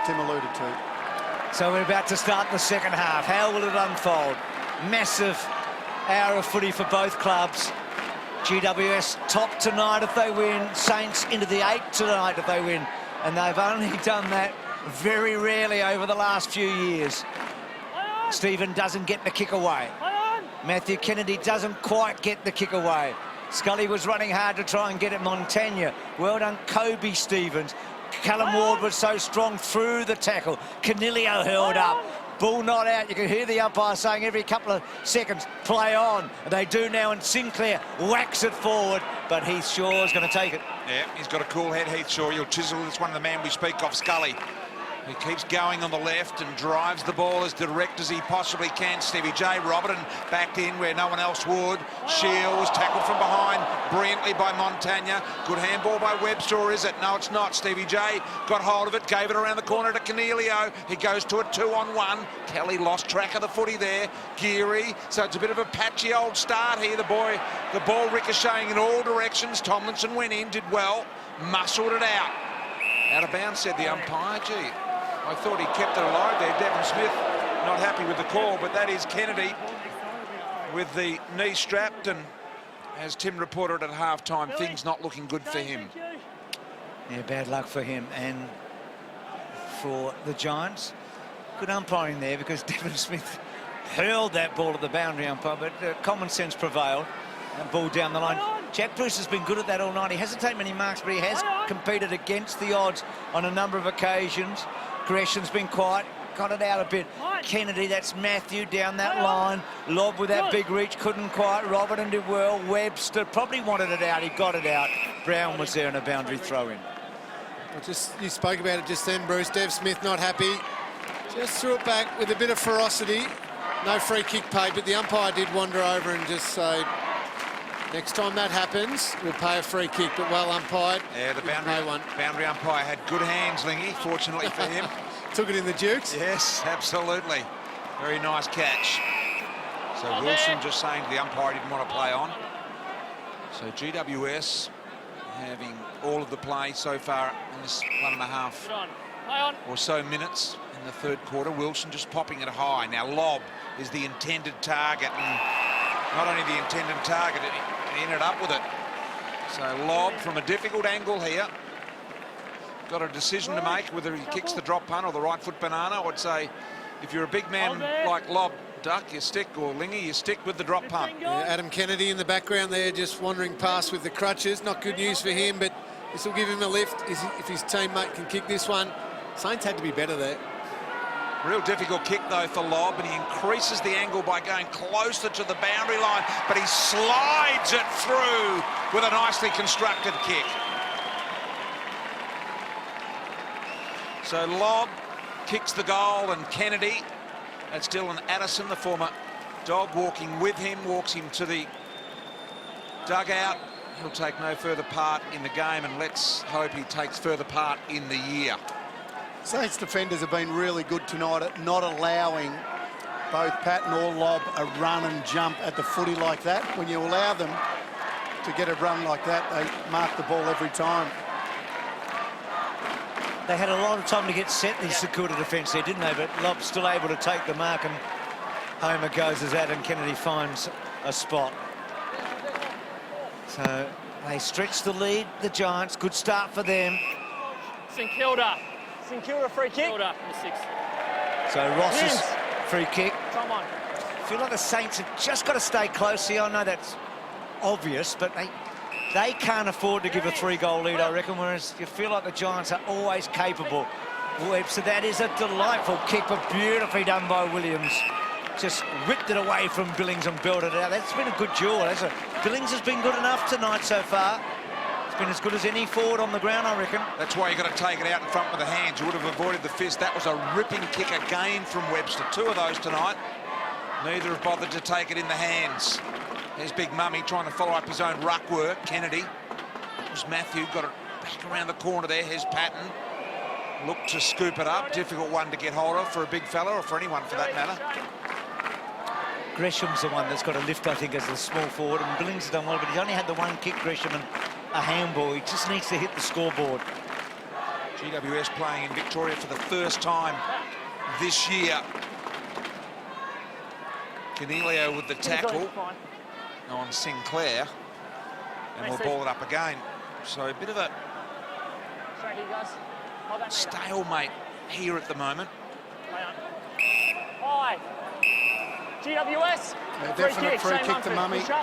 Tim alluded to. So we're about to start the second half. How will it unfold? Massive hour of footy for both clubs. GWS top tonight if they win. Saints into the 8 tonight if they win. And they've only done that very rarely over the last few years. Stephen doesn't get the kick away. Matthew Kennedy doesn't quite get the kick away. Scully was running hard to try and get it. Montagna. Well done, Kobe Stevens. Callum Ward was so strong through the tackle. Canilio held up. Ball not out. You can hear the umpire saying every couple of seconds, play on. And they do now, and Sinclair whacks it forward, but Heath Shaw is going to take it. Yeah, he's got a cool head, Heath Shaw. He'll chisel. It's one of the men we speak of, Scully. He keeps going on the left and drives the ball as direct as he possibly can. Stevie J. Robertson backed in where no one else would. Shields tackled from behind brilliantly by Montagna. Good handball by Webster, or is it? No, it's not. Stevie J. got hold of it, gave it around the corner to Canelio. He goes to a 2-on-1. Kelly lost track of the footy there. Geary. So it's a bit of a patchy old start here. The ball ricocheting in all directions. Tomlinson went in, did well, muscled it out. Out of bounds, said the umpire. Gee, I thought he kept it alive there. Devon Smith not happy with the call, but that is Kennedy with the knee strapped, and as Tim reported at halftime, things not looking good for him. Yeah, bad luck for him and for the Giants. Good umpiring there because Devon Smith hurled that ball at the boundary umpire, but common sense prevailed. That ball down the line. Jack Bruce has been good at that all night. He hasn't taken many marks, but he has competed against the odds on a number of occasions. Gresham's been quiet, got it out a bit. Kennedy, that's Matthew down that line. Lob with that big reach, couldn't quite. Robertson did well. Webster probably wanted it out. He got it out. Brown was there in a boundary throw-in. You spoke about it just then, Bruce. Dev Smith not happy. Just threw it back with a bit of ferocity. No free kick paid, but the umpire did wander over and just say, next time that happens, we'll pay a free kick, but well umpired. Yeah, the boundary umpire had good hands, Lingy, fortunately for him. Took it in the Dukes. Yes, absolutely. Very nice catch. So Wilson just saying to the umpire he didn't want to play on. So GWS having all of the play so far in this 1.5 or so minutes in the third quarter. Wilson just popping it high. Now Lobb is the intended target, and not only the intended target, he ended up with it. So Lobb from a difficult angle here. Got a decision to make whether he kicks the drop punt or the right foot banana. I would say if you're a big man like Lobb, duck, you stick, or Lingy, you stick with the drop punt. Yeah, Adam Kennedy in the background there just wandering past with the crutches. Not good news for him, but this will give him a lift if his teammate can kick this one. Saints had to be better there. Real difficult kick, though, for Lobb, and he increases the angle by going closer to the boundary line, but he slides it through with a nicely constructed kick. So Lobb kicks the goal, and Kennedy, that's Dylan Addison, the former dog, walking with him, walks him to the dugout. He'll take no further part in the game, and let's hope he takes further part in the year. Saints defenders have been really good tonight at not allowing both Patton or Lobb a run and jump at the footy like that. When you allow them to get a run like that, they mark the ball every time. They had a lot of time to get set, the Secunda defence there, didn't they? But Lobb's still able to take the mark, and home it goes as Adam Kennedy finds a spot. So they stretch the lead, the Giants. Good start for them. St Kilda. St Kilda free kick. Kilda, the 6. So Ross's free kick. Come on. I feel like the Saints have just got to stay close here. I know that's obvious, but they can't afford to give a 3-goal lead, I reckon, whereas you feel like the Giants are always capable. So that is a delightful kick, but beautifully done by Williams. Just ripped it away from Billings and belted it out. That's been a good duel. Billings has been good enough tonight so far. It's been as good as any forward on the ground, I reckon. That's why you've got to take it out in front with the hands. You would have avoided the fist. That was a ripping kick again from Webster. 2 of those tonight. Neither have bothered to take it in the hands. There's Big Mummy trying to follow up his own ruck work. Kennedy. It was Matthew, got it back around the corner there. Here's Patton. Looked to scoop it up. Difficult one to get hold of for a big fella, or for anyone for that matter. Gresham's the one that's got a lift, I think, as a small forward, and Billings has done well, but he's only had the one kick, Gresham, and a handball. He just needs to hit the scoreboard. GWS playing in Victoria for the first time this year. Canelio with the tackle on Sinclair, and we'll ball it up again. So a bit of a stalemate here at the moment. High. GWS. Definite free kick to Mummy. So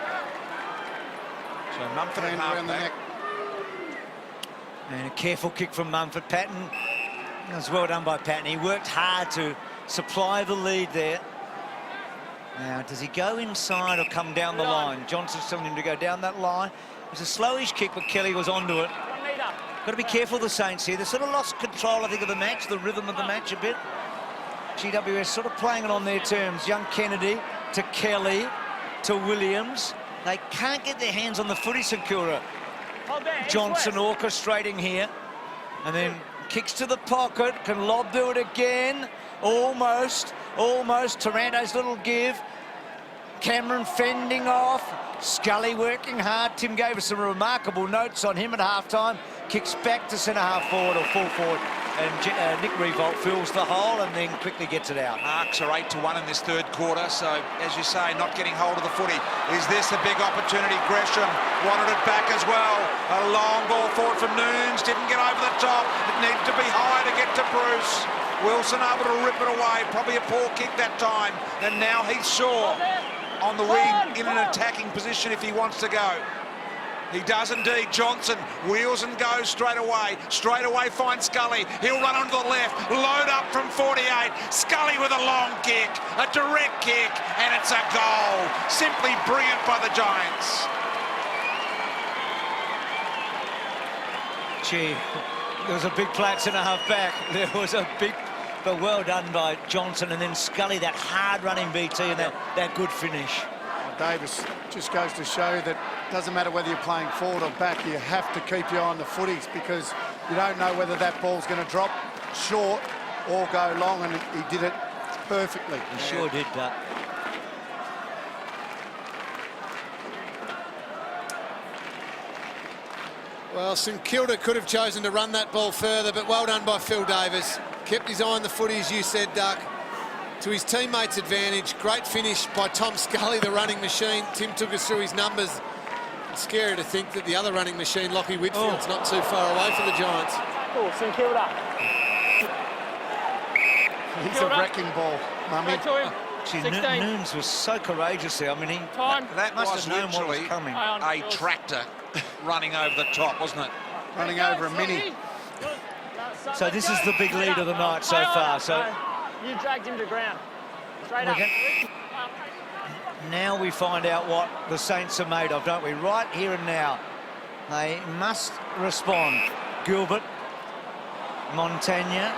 Mumford and around the halfback. neck. And a careful kick from Mumford. Patton, it was well done by Patton. He worked hard to supply the lead there. Now, does he go inside or come down the line? Johnson's telling him to go down that line. It was a slowish kick, but Kelly was onto it. Got to be careful, the Saints here. They sort of lost control, I think, of the match, the rhythm of the match a bit. GWS sort of playing it on their terms. Young Kennedy to Kelly to Williams. They can't get their hands on the footy, St Kilda. Johnson orchestrating here. And then kicks to the pocket. Can Lob do it again? Almost. Taranto's little give. Cameron fending off. Scully working hard. Tim gave us some remarkable notes on him at half-time. Kicks back to centre-half forward or full forward. And Nick Revolt fills the hole and then quickly gets it out. Marks are 8-1 in this third quarter, so as you say, not getting hold of the footy. Is this a big opportunity? Gresham wanted it back as well. A long ball forward from Noons, didn't get over the top. It needed to be high to get to Bruce. Wilson able to rip it away, probably a poor kick that time. And now he's Shaw on the wing in an attacking position if he wants to go. He does indeed. Johnson wheels and goes straight away. Straight away finds Scully. He'll run onto the left. Load up from 48. Scully with a long kick. A direct kick. And it's a goal. Simply brilliant by the Giants. Gee, there was a big play at centre-half back. There was a big, but well done by Johnson. And then Scully, that hard-running BT and that good finish. Davis just goes to show that it doesn't matter whether you're playing forward or back, you have to keep your eye on the footies because you don't know whether that ball's going to drop short or go long, and he did it perfectly. He sure did that. Well, St Kilda could have chosen to run that ball further, but well done by Phil Davis. Kept his eye on the footy, as you said, Duck. To his teammates' advantage. Great finish by Tom Scully, the running machine. Tim took us through his numbers. It's scary to think that the other running machine, Lockie Whitfield's not too far away for the Giants. Cool, St Kilda. He's a wrecking ball, Mummy. Gee, Noons was so courageous there. I mean, That must was have known what was literally coming. a tractor running over the top, wasn't it? Running over a mini. So this is the big lead of the night so far. So you dragged him to ground. Straight up. Now we find out what the Saints are made of, don't we? Right here and now. They must respond. Gilbert, Montagna,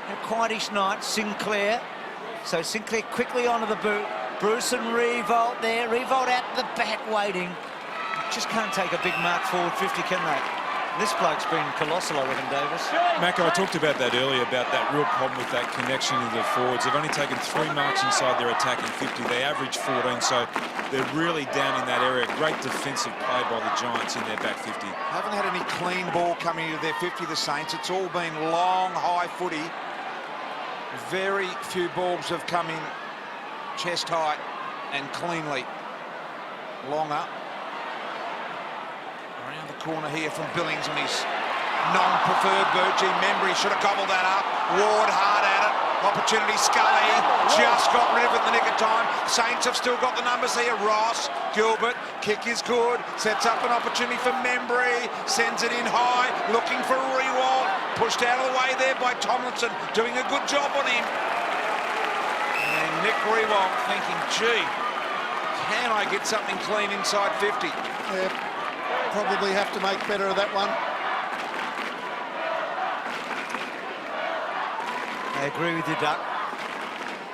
a quietish night, Sinclair. So Sinclair quickly onto the boot. Bruce and Revolt there. Revolt out the back waiting. Just can't take a big mark forward 50, can they? This bloke's been colossal, I reckon, Davis. Mako, I talked about that earlier, about that real problem with that connection of the forwards. They've only taken 3 marks inside their attacking 50. They average 14, so they're really down in that area. Great defensive play by the Giants in their back 50. Haven't had any clean ball coming into their 50, the Saints. It's all been long, high footy. Very few balls have come in chest height and cleanly. Longer. Around the corner here from Billings on his non-preferred boot. Gee, Membry should have gobbled that up. Ward hard at it. Opportunity, Scully just got rid of it in the nick of time. Saints have still got the numbers here. Ross, Gilbert, kick is good. Sets up an opportunity for Membry. Sends it in high, looking for Rewalt. Pushed out of the way there by Tomlinson, doing a good job on him. And Nick Rewalt thinking, gee, can I get something clean inside 50? Yeah, probably have to make better of that one. I agree with you, Duck.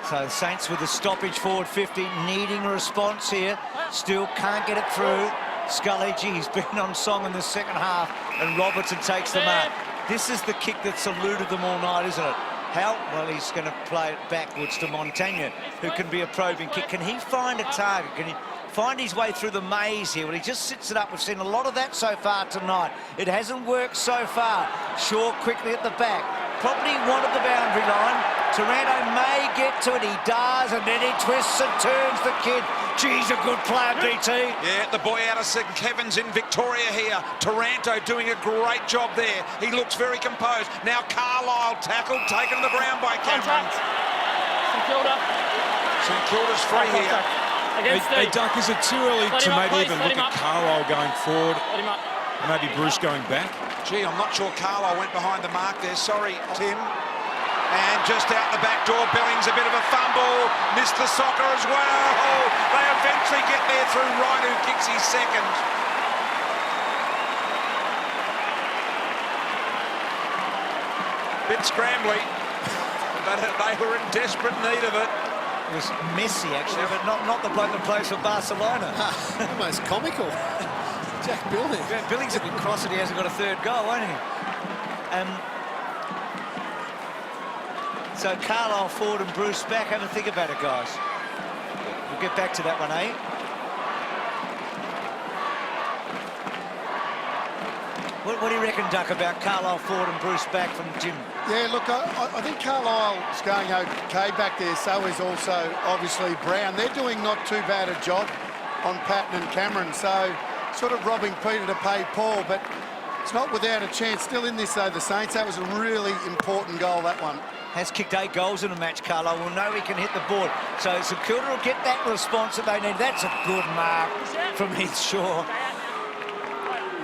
So the Saints with the stoppage forward 50, needing a response here. Still can't get it through. Scully, gee, he's been on song in the second half, and Robertson takes the mark. This is the kick that's eluded them all night, isn't it? How? Well, he's going to play it backwards to Montagna, who can be a probing kick. Can he find a target? Can he find his way through the maze here? Well, he just sits it up. We've seen a lot of that so far tonight. It hasn't worked so far. Shaw quickly at the back. Probably wanted the boundary line. Taranto may get to it. He does, and then he twists and turns the kid. Geez, a good player, BT. Yeah, the boy out of St Kevin's in Victoria here. Taranto doing a great job there. He looks very composed. Now Carlisle tackled, taken to the ground by Cameron. Contact. St Kilda. St Kilda's free here. Against Hey, Duck, is it too early Let to him up, maybe please, even let look him at up. Carlisle going forward? Let him up. Maybe Bruce going back? Gee, I'm not sure Carlisle went behind the mark there. Sorry, Tim. And just out the back door, Billings, a bit of a fumble. Missed the soccer as well. They eventually get there through Ryan, who kicks his second. Bit scrambly, but they were in desperate need of it. It was messy, actually, but not the bloke that plays for Barcelona. Almost comical. Jack Billings. Billings a bit cross and he hasn't got a third goal, won't he? So Carlisle forward and Bruce back. Have a think about it, guys. We'll get back to that one, eh? What do you reckon, Duck, about Carlisle forward and Bruce back from Jim? Yeah, look, I think Carlisle's going okay back there. So is also, obviously, Brown. They're doing not too bad a job on Patton and Cameron. So sort of robbing Peter to pay Paul, but it's not without a chance. Still in this, though, the Saints. That was a really important goal, that one. Has kicked 8 goals in a match, Carlisle. We'll know he can hit the board. So St Kilda will get that response that they need. That's a good mark from Heath Shaw.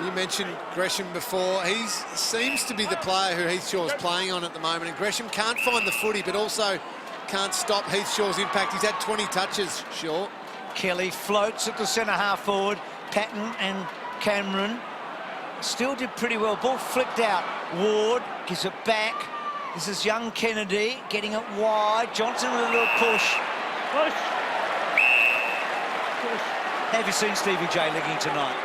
You mentioned Gresham before. He seems to be the player who Heath Shaw's playing on at the moment, and Gresham can't find the footy, but also can't stop Heath Shaw's impact. He's had 20 touches, Shaw. Kelly floats at the centre-half forward. Patton and Cameron still did pretty well. Ball flicked out. Ward gives it back. This is young Kennedy getting it wide. Johnson with a little push. Push. Have you seen Stevie J legging tonight?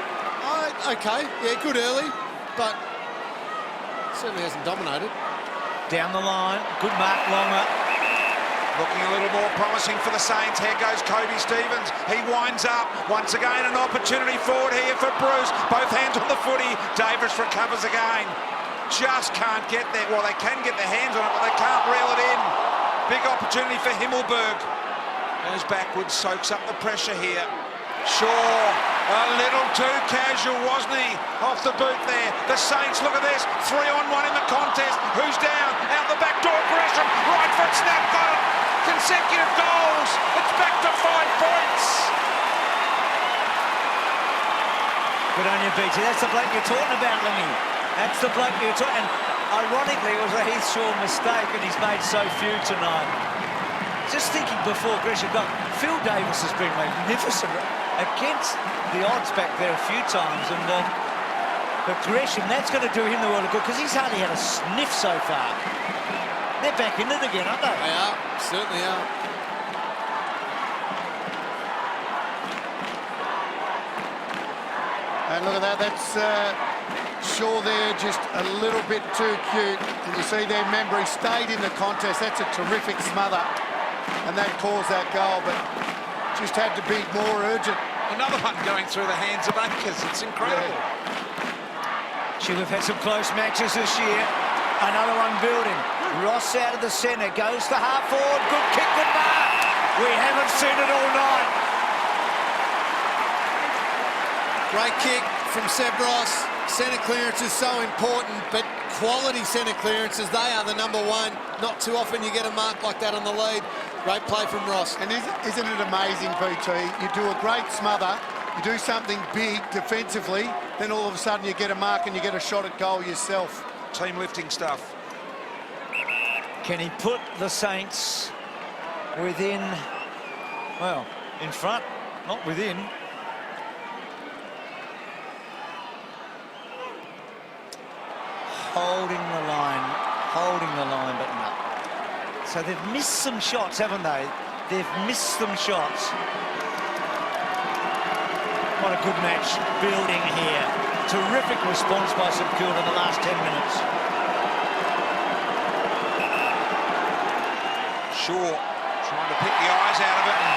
Okay, yeah, good early, but certainly hasn't dominated. Down the line, good mark, longer. Looking a little more promising for the Saints. Here goes Kobe Stevens. He winds up. Once again, an opportunity forward here for Bruce. Both hands on the footy. Davis recovers again. Just can't get there. Well, they can get their hands on it, but they can't reel it in. Big opportunity for Himmelberg. Goes backwards, soaks up the pressure here. Shaw, a little too casual, wasn't he? Off the boot there. The Saints, look at this. 3-on-1 in the contest. Who's down? Out the back door, Gresham. Right foot snap, got it. Consecutive goals. It's back to 5 points. Good on you, BT. That's the bloke you're talking about, Lingy. That's the bloke you're talking. And ironically, it was a Heath Shaw mistake, and he's made so few tonight. Just thinking before Gresham got, Phil Davis has been magnificent against the odds back there a few times, and but Gresham, that's going to do him the world of good because he's hardly had a sniff so far. They're back in it again, aren't they? They are, certainly are. And look at that, that's Shaw there, just a little bit too cute. And you see there, remember, he stayed in the contest. That's a terrific smother, and that caused that goal, but just had to be more urgent. Another one going through the hands of Akers. It's incredible. We've had some close matches this year. Another one building. Ross out of the centre, goes to half forward. Good kick, good mark. We haven't seen it all night. Great kick from Seb Ross. Centre clearance is so important, but quality centre clearances, they are the number one. Not too often you get a mark like that on the lead. Great play from Ross. And isn't it amazing, BT? You do a great smother, you do something big defensively, then all of a sudden you get a mark and you get a shot at goal yourself. Team lifting stuff. Can he put the Saints within, well, in front, not within. Holding the line, but no. So they've missed some shots, haven't they? They've missed some shots. What a good match building here. Terrific response by St Kilda in the last 10 minutes. Shaw trying to pick the eyes out of it, and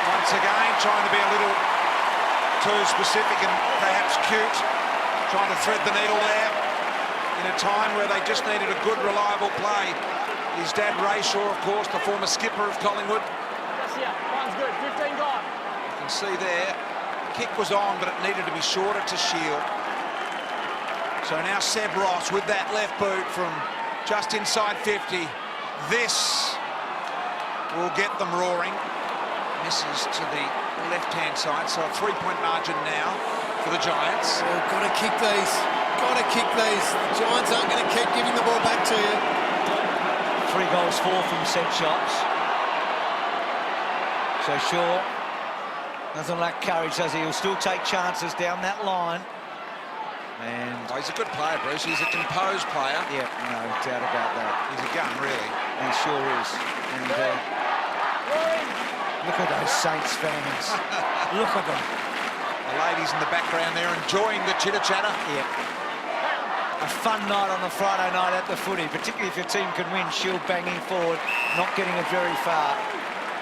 once again trying to be a little too specific and perhaps cute, trying to thread the needle there in a time where they just needed a good, reliable play. His dad, Ray Shaw, of course, the former skipper of Collingwood. Yes, yeah. One's good. 15 gone. You can see there, kick was on, but it needed to be shorter to Shield. So now Seb Ross with that left boot from just inside 50. This will get them roaring. Misses to the left-hand side, so a 3-point margin now for the Giants. Oh, got to kick these. Got to kick these. The Giants aren't going to keep giving the ball back to you. 3 goals, 4 from set shots. So Shaw doesn't lack courage, does he? He'll still take chances down that line. And Oh, he's a good player, Bruce. He's a composed player. yeah, no doubt about that. He's a gun, really. He sure is. And look at those Saints fans. Look at them. The ladies in the background there enjoying the chitter-chatter. Yeah. A fun night on a Friday night at the footy, particularly if your team can win. Shield banging forward, not getting it very far.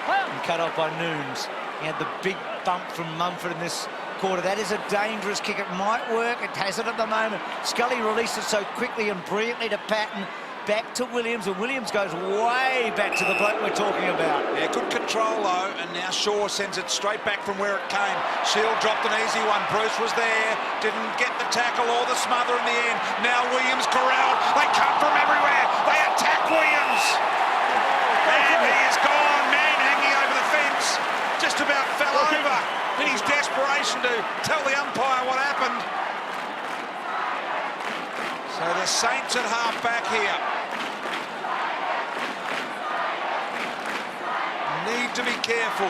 And cut off by Noons. He had the big bump from Mumford in this quarter. That is a dangerous kick. It might work. It hasn't at the moment. Scully released it so quickly and brilliantly to Patton. Back to Williams, and Williams goes way back to the bloke we're talking about. Yeah, good control, though, and now Shaw sends it straight back from where it came. Shield dropped an easy one. Bruce was there, didn't get the tackle or the smother in the end. Now Williams corralled. They come from everywhere. They attack Williams. And he is gone. Man hanging over the fence. Just about fell over in his desperation to tell the umpire what happened. So the Saints at half back here. Need to be careful.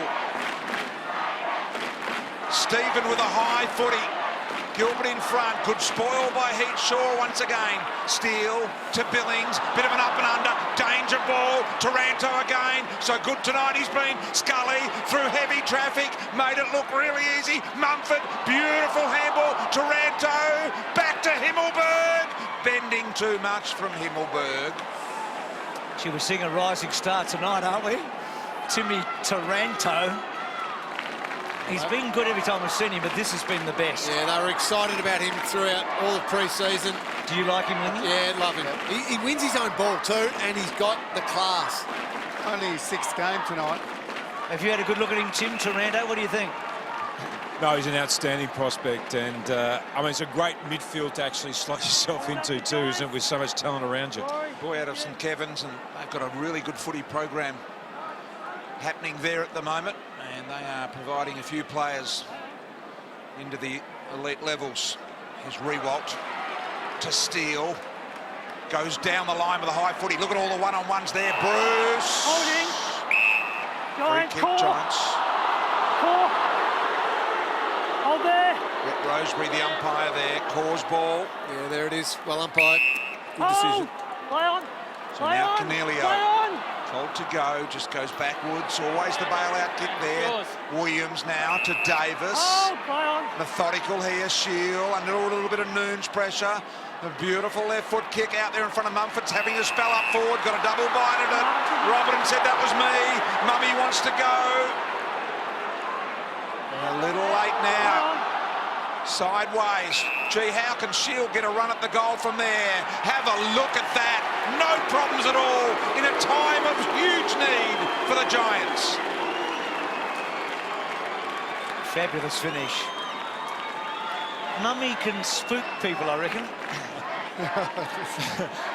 Stephen with a high footy. Gilbert in front, could spoil by Heat Shaw once again. Steele to Billings, bit of an up and under, danger ball, Taranto again. So good tonight he's been. Scully through heavy traffic, made it look really easy. Mumford, beautiful handball. Taranto, back to Himmelberg. Bending too much from Himmelberg. Gee, we're seeing a rising star tonight, aren't we? Timmy Taranto. He's been good every time we've seen him, but this has been the best. Yeah, they were excited about him throughout all the pre-season. Do you like him, Lindy? Yeah, love him. He wins his own ball too, and he's got the class. Only his 6th game tonight. Have you had a good look at him, Tim Taranto? What do you think? No, he's an outstanding prospect, and I mean, it's a great midfield to actually slot yourself into too, isn't it, with so much talent around you. Boy out of St Kevin's, and they've got a really good footy program happening there at the moment, and they are providing a few players into the elite levels. Here's Rewalt to Steele, goes down the line with a high footy. Look at all the one-on-ones there. Bruce. Holding. Giant Free kick, core. Giants. Core. Hold there. Brett Rosebery, the umpire there. Cause ball. Yeah, there it is. Well umpired. Good Hold. decision. Play on. So Play now on. Canelio. Play on. Told to go, just goes backwards. Always the bailout kick there. Yours. Williams now to Davis. Oh, play on. Methodical here, Shield, under a little bit of Noon's pressure. A beautiful left foot kick out there in front of Mumford's having to spell up forward. Got a double bite at it. Robertson said that was me. Mummy wants to go. A little late now. Sideways. Gee, how can Shield get a run at the goal from there? Have a look at that. No problems at all in a time of huge need for the Giants. Fabulous finish. Mummy can spook people, I reckon.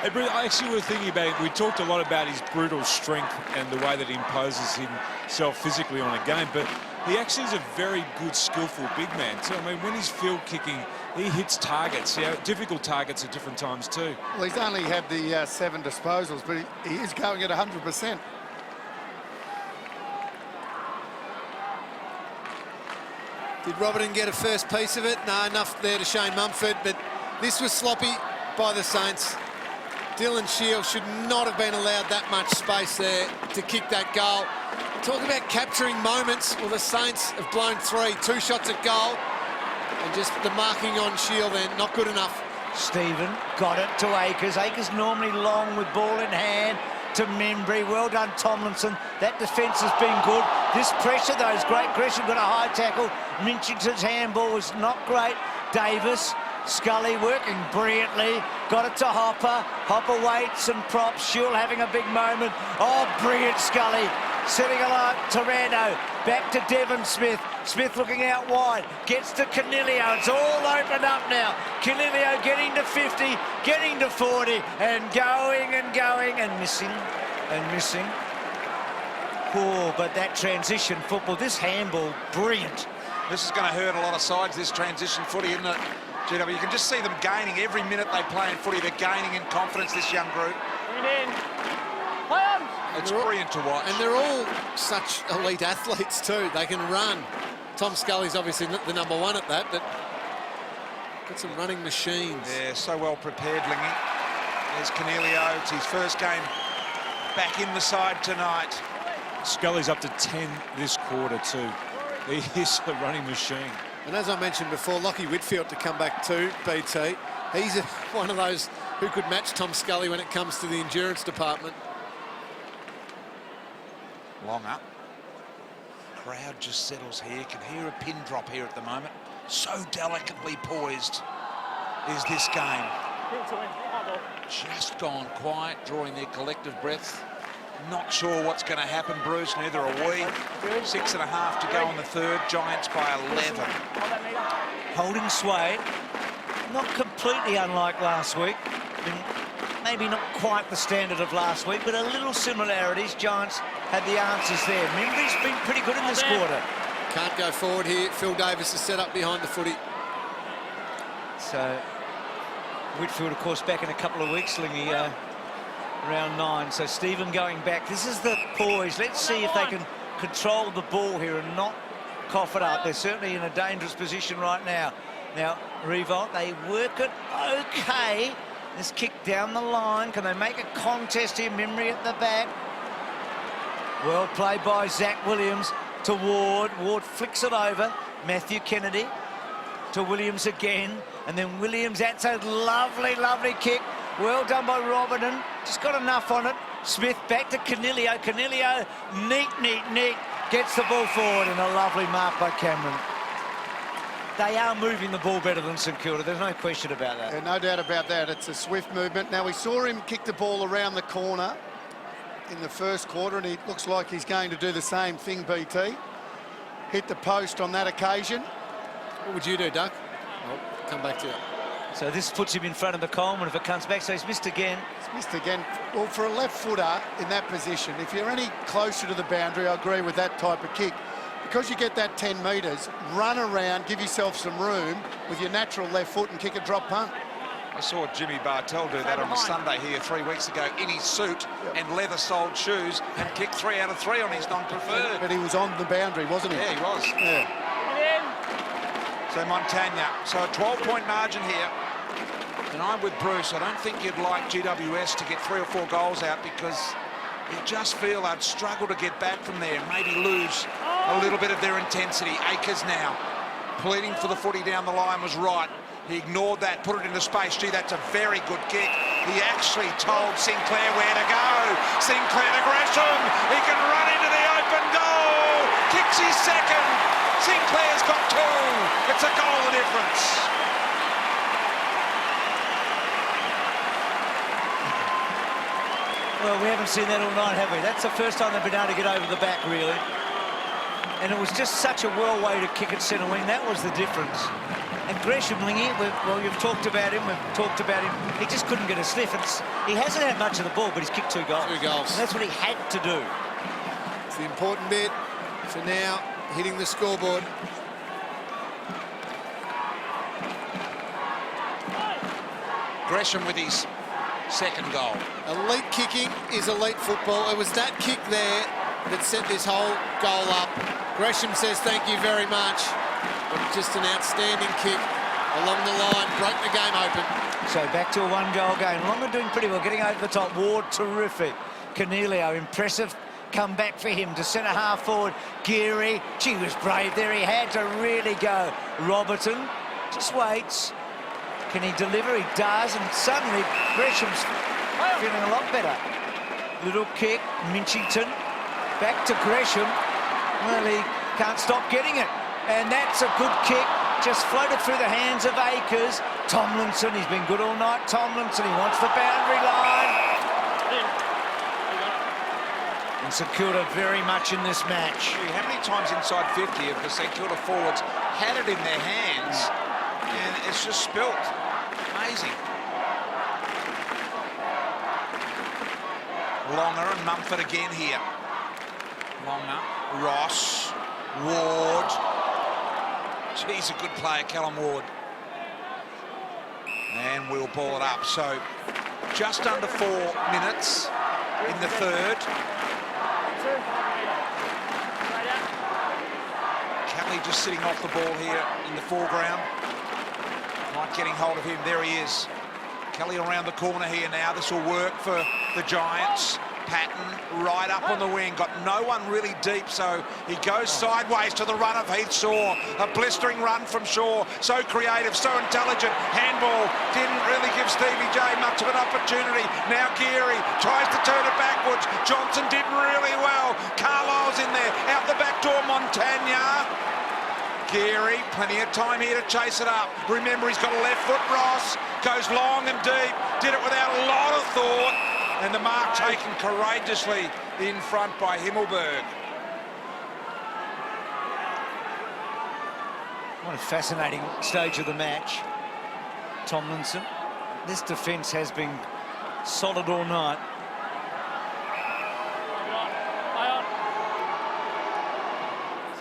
Hey, Bruce, I actually was thinking about it. We talked a lot about his brutal strength and the way that he imposes himself physically on a game, but he actually is a very good, skillful big man too. I mean, when he's field kicking, he hits targets, difficult targets at different times too. Well, he's only had the 7 disposals, but he is going at 100%. Did Robertson get a first piece of it? No, enough there to Shane Mumford, but this was sloppy by the Saints. Dylan Shield should not have been allowed that much space there to kick that goal. Talk about capturing moments. Well, the Saints have blown 3, 2 shots at goal, and just the marking on Shield then, not good enough. Stephen got it to Akers. Akers normally long with ball in hand. to Membry. Well done, Tomlinson. That defence has been good. This pressure, though, is great. Gresham got a high tackle. Minchington's handball was not great. Davis, Scully working brilliantly. Got it to Hopper. Hopper waits and props. Shule having a big moment. Oh, brilliant, Scully. Setting along Taranto. Back to Devon Smith. Smith looking out wide. Gets to Canilio. It's all opened up now. Canilio getting to 50, getting to 40, and going and missing and missing. Oh, but that transition football, this handball, brilliant. This is going to hurt a lot of sides, this transition footy, isn't it? GW, you can just see them gaining every minute they play in footy. They're gaining in confidence, this young group. It's brilliant to watch. And they're all such elite athletes too. They can run. Tom Scully's obviously the number one at that, but got some running machines. Yeah, so well prepared, Lingy. There's Canelio. It's his first game back in the side tonight. Scully's up to 10 this quarter too. He is a running machine. And as I mentioned before, Lockie Whitfield to come back too, BT. He's one of those who could match Tom Scully when it comes to the endurance department. Long up. Crowd just settles here. Can hear a pin drop here at the moment. So delicately poised is this game. Just gone quiet, drawing their collective breaths. Not sure what's going to happen, Bruce. Neither are we. 6.5 to go on the third. Giants by 11. Holding sway. Not completely unlike last week. Maybe not quite the standard of last week, but a little similarities. Giants had the answers there. Membry's been pretty good in this quarter. Can't go forward here. Phil Davis is set up behind the footy. So Whitfield, of course, back in a couple of weeks, Lingy, round 9. So Stephen going back. This is the poise. Let's see if they can control the ball here and not cough it up. They're certainly in a dangerous position right now. Now, Revolt, they work it okay. This kick down the line. Can they make a contest here? Membry at the back. Well played by Zach Williams to Ward. Ward flicks it over. Matthew Kennedy to Williams again. And then Williams, that's a lovely, lovely kick. Well done by Robertson. Just got enough on it. Smith back to Canilio. Canilio, neat. Gets the ball forward and a lovely mark by Cameron. They are moving the ball better than St Kilda. There's no question about that. Yeah, no doubt about that. It's a swift movement. Now, we saw him kick the ball around the corner in the first quarter, and he looks like he's going to do the same thing, BT. Hit the post on that occasion. What would you do, Duck? I'll come back to you. So this puts him in front of the Coleman if it comes back. So he's missed again. He's missed again. Well, for a left footer in that position, if you're any closer to the boundary, I agree with that type of kick. Because you get that 10 metres, run around, give yourself some room with your natural left foot and kick a drop punt. I saw Jimmy Bartell do that on a Sunday here 3 weeks ago in his suit and leather-soled shoes and kicked 3 out of 3 on his non-preferred. But he was on the boundary, wasn't he? Yeah, he was. Yeah. So Montagna, so a 12-point margin here. And I'm with Bruce. I don't think you'd like GWS to get 3 or 4 goals out because you just feel they'd struggle to get back from there, maybe lose a little bit of their intensity. Akers now pleading for the footy down the line was right. He ignored that, put it into space. Gee, that's a very good kick. He actually told Sinclair where to go. Sinclair to Gresham. He can run into the open goal. Kicks his second. Sinclair's got 2. It's a goal of difference. Well, we haven't seen that all night, have we? That's the first time they've been able to get over the back, really. And it was just such a well way to kick it centre wing. That was the difference. And Gresham, Lingy, well, you've talked about him, we've talked about him. He just couldn't get a sniff. He hasn't had much of the ball, but he's kicked 2 goals. 2 goals. And that's what he had to do. It's the important bit for now, hitting the scoreboard. Gresham with his second goal. Elite kicking is elite football. It was that kick there that set this whole goal up. Gresham says thank you very much. Just an outstanding kick along the line, broke the game open. So back to a 1-goal game. Longer doing pretty well, getting over the top. Ward, terrific. Canelio, impressive comeback for him to centre half forward. Geary, she was brave there. He had to really go. Robertson just waits. Can he deliver? He does, and suddenly Gresham's feeling a lot better. Little kick, Minchington, back to Gresham. Well, he can't stop getting it. And that's a good kick, just floated through the hands of Akers. Tomlinson, he's been good all night. Tomlinson, he wants the boundary line. And St Kilda very much in this match. How many times inside 50 of the St Kilda forwards had it in their hands and it's just spilt? Amazing. Longer and Mumford again here. Longer, Ross, Ward. He's a good player, Callum Ward. And we'll ball it up. So just under 4 minutes in the third. Kelly just sitting off the ball here in the foreground. Not getting hold of him. There he is. Kelly around the corner here now. This will work for the Giants. Patton right up on the wing. Got no one really deep, so he goes sideways to the run of Heath Shaw. A blistering run from Shaw. So creative, so intelligent. Handball didn't really give Stevie J much of an opportunity. Now Geary tries to turn it backwards. Johnson did really well. Carlisle's in there. Out the back door, Montagna. Geary, plenty of time here to chase it up. Remember, he's got a left foot, Ross. Goes long and deep. Did it without a lot of thought. And the mark taken courageously in front by Himmelberg. What a fascinating stage of the match. Tomlinson. This defence has been solid all night.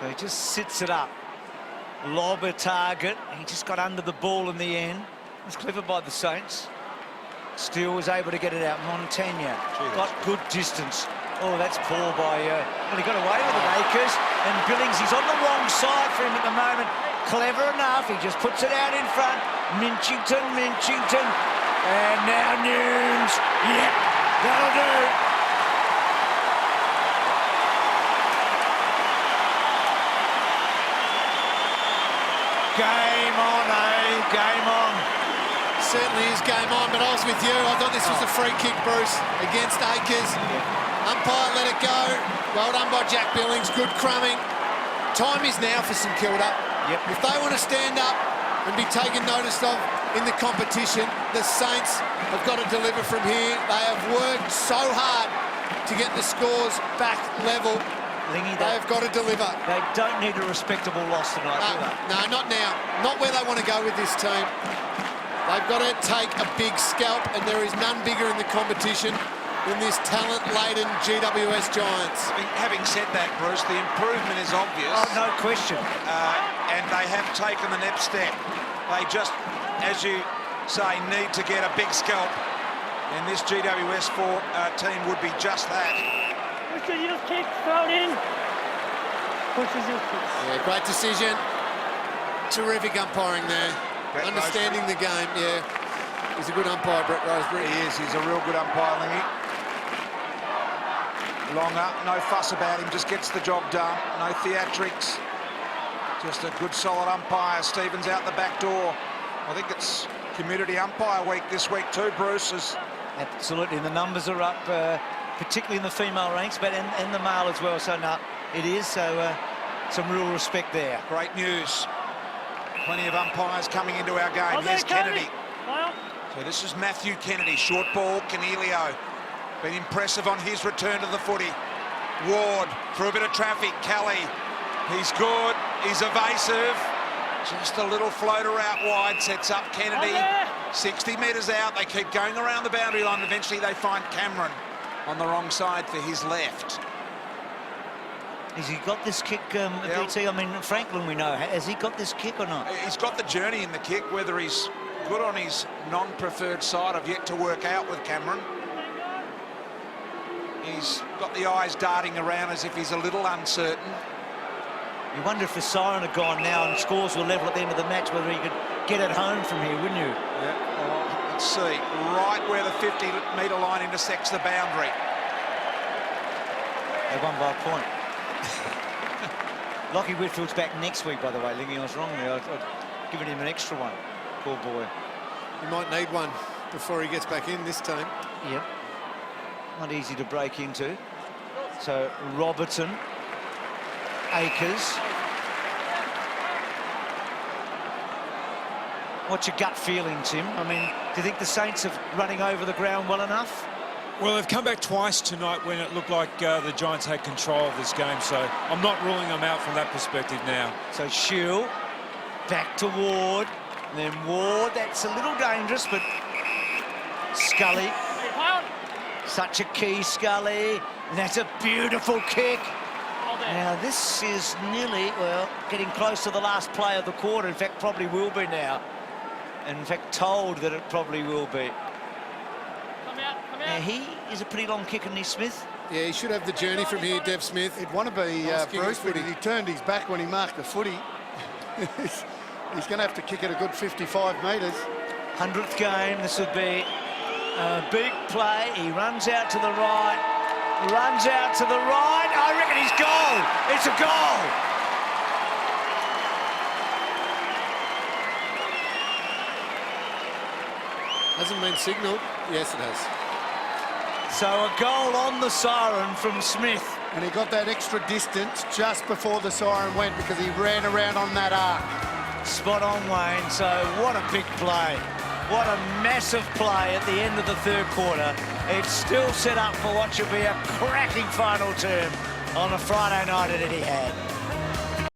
So he just sits it up. Lob a target. He just got under the ball in the end. It's clever by the Saints. Steele was able to get it out. Montagna got good distance. Oh, that's poor by... well, he got away with it, Akers. And Billings, he's on the wrong side for him at the moment. Clever enough. He just puts it out in front. Minchington. And now Nunes. Yep, that'll do. Game on, eh? Game on. Certainly is game on, but I was with you. I thought this was a free kick, Bruce, against Akers. Umpire let it go. Well done by Jack Billings. Good crumbing. Time is now for St Kilda. Yep. If they want to stand up and be taken notice of in the competition, the Saints have got to deliver from here. They have worked so hard to get the scores back level. Lingy, They have got to deliver. They don't need a respectable loss tonight, do they? No, not now. Not where they want to go with this team. They've got to take a big scalp, and there is none bigger in the competition than this talent-laden GWS Giants. Having said that, Bruce, the improvement is obvious. Oh, no question. And they have taken the next step. They just, as you say, need to get a big scalp. And this GWS team would be just that. Push your kick, throw it in. Push your kick. Yeah, great decision. Terrific umpiring there. Brett Understanding the game, yeah. He's a good umpire, Brett Roseberry. He is. He's a real good umpire, Lingy. Longer, no fuss about him, just gets the job done. No theatrics. Just a good, solid umpire. Stevens out the back door. I think it's Community Umpire Week this week too, Bruce. Absolutely, and the numbers are up, particularly in the female ranks, but and the male as well. So, no, it is. So, some real respect there. Great news. Plenty of umpires coming into our game. Here's Kennedy. So this is Matthew Kennedy. Short ball, Canelio. Been impressive on his return to the footy. Ward through a bit of traffic. Kelly, he's good. He's evasive. Just a little floater out wide. Sets up Kennedy. 60 metres out. They keep going around the boundary line. Eventually they find Cameron on the wrong side for his left. Has he got this kick, BT? I mean, Franklin, we know. Has he got this kick or not? He's got the journey in the kick. Whether he's good on his non-preferred side, I've yet to work out with Cameron. He's got the eyes darting around as if he's a little uncertain. You wonder if the siren had gone now and scores were level at the end of the match, whether he could get it home from here, wouldn't you? Yeah, well, let's see. Right where the 50-metre line intersects the boundary. They won by a point. Lockie Whitfield's back next week, by the way, Lingy. I was wrong there. I'd given him an extra one. Poor boy. He might need one before he gets back in this team. Yep. not easy to break into. So Robertson, Akers. What's your gut feeling, Tim? I mean, do you think the Saints are running over the ground well enough? Well, they've come back twice tonight when it looked like the Giants had control of this game, so I'm not ruling them out from that perspective now. So Shield, back to Ward, and then Ward, that's a little dangerous, but Scully, such a key, Scully, and that's a beautiful kick. Now, this is nearly, well, getting close to the last play of the quarter. In fact, probably will be now. And in fact, told that it probably will be. Now, he is a pretty long kicker, isn't he, Smith? Yeah, he should have the journey from here, Dev Smith. He'd want to be Bruce, but he turned his back when he marked the footy. He's going to have to kick it a good 55 metres. 100th game, this would be a big play. He runs out to the right, runs out to the right. I reckon he's goal. It's a goal. Hasn't been signalled. Yes, it has. So a goal on the siren from Smith. And he got that extra distance just before the siren went because he ran around on that arc. Spot on, Wayne. So what a big play. What a massive play at the end of the third quarter. It's still set up for what should be a cracking final term on a Friday night at Etihad.